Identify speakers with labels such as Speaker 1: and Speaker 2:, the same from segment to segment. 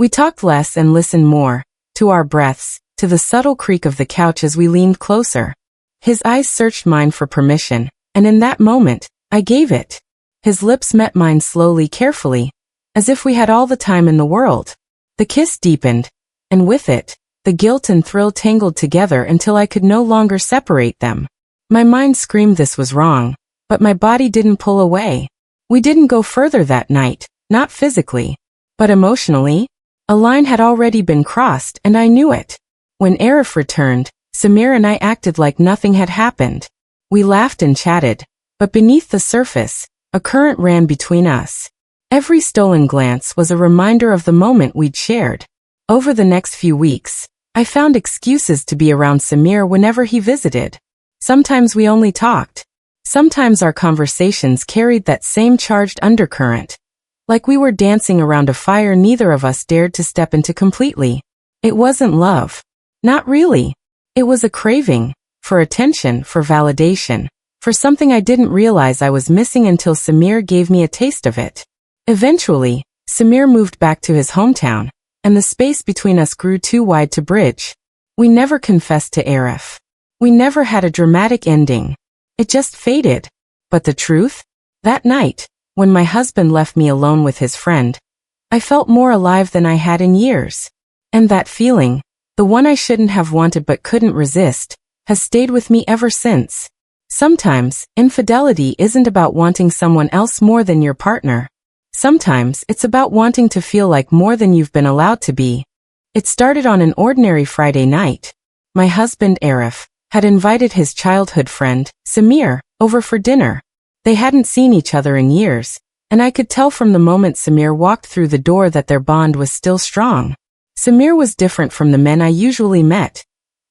Speaker 1: We talked less and listened more, to our breaths, to the subtle creak of the couch as we leaned closer. His eyes searched mine for permission, and in that moment, I gave it. His lips met mine slowly, carefully, as if we had all the time in the world. The kiss deepened, and with it, the guilt and thrill tangled together until I could no longer separate them. My mind screamed this was wrong, but my body didn't pull away. We didn't go further that night, not physically, but emotionally. A line had already been crossed and I knew it. When Arif returned, Samir and I acted like nothing had happened. We laughed and chatted, but beneath the surface, a current ran between us. Every stolen glance was a reminder of the moment we'd shared. Over the next few weeks, I found excuses to be around Samir whenever he visited. Sometimes we only talked. Sometimes our conversations carried that same charged undercurrent. Like we were dancing around a fire neither of us dared to step into completely. It wasn't love. Not really. It was a craving, for attention, for validation, for something I didn't realize I was missing until Samir gave me a taste of it. Eventually, Samir moved back to his hometown, and the space between us grew too wide to bridge. We never confessed to Arif. We never had a dramatic ending. It just faded. But the truth? That night, when my husband left me alone with his friend, I felt more alive than I had in years. And that feeling, the one I shouldn't have wanted but couldn't resist, has stayed with me ever since. Sometimes, infidelity isn't about wanting someone else more than your partner. Sometimes, it's about wanting to feel like more than you've been allowed to be. It started on an ordinary Friday night. My husband, Arif, had invited his childhood friend, Samir, over for dinner. They hadn't seen each other in years, and I could tell from the moment Samir walked through the door that their bond was still strong. Samir was different from the men I usually met.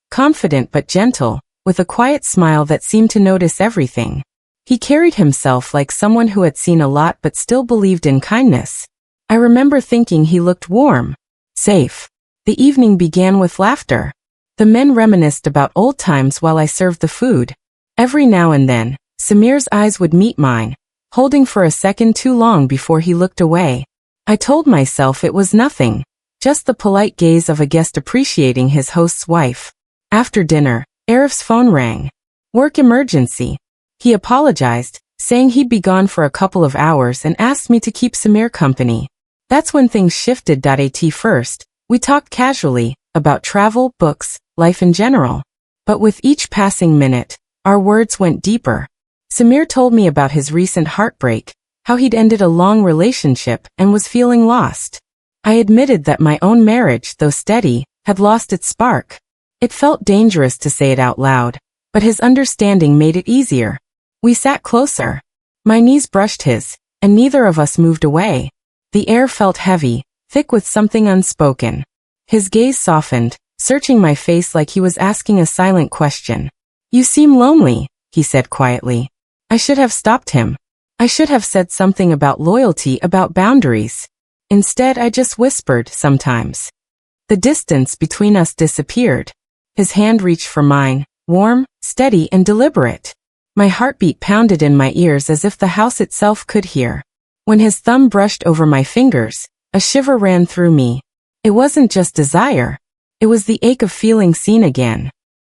Speaker 1: Confident but gentle, with a quiet smile that seemed to notice everything. He carried himself like someone who had seen a lot but still believed in kindness. I remember thinking he looked warm, safe. The evening began with laughter. The men reminisced about old times while I served the food. Every now and then, Samir's eyes would meet mine, holding for a second too long before he looked away. I told myself it was nothing, just the polite gaze of a guest appreciating his host's wife. After dinner, Arif's phone rang. Work emergency. He apologized, saying he'd be gone for a couple of hours and asked me to keep Samir company. That's when things shifted. At first, we talked casually, about travel, books, life in general. But with each passing minute, our words went deeper. Samir told me about his recent heartbreak, how he'd ended a long relationship and was feeling lost. I admitted that my own marriage, though steady, had lost its spark. It felt dangerous to say it out loud, but his understanding made it easier. We sat closer. My knees brushed his, and neither of us moved away. The air felt heavy, thick with something unspoken. His gaze softened, searching my face like he was asking a silent question. "You seem lonely," he said quietly. I should have stopped him. I should have said something about loyalty, about boundaries. Instead, I just whispered, "Sometimes." The distance between us disappeared. His hand reached for mine, warm, steady, and deliberate. My heartbeat pounded in my ears as if the house itself could hear. When his thumb brushed over my fingers, a shiver ran through me. It wasn't just desire. It was the ache of feeling seen again.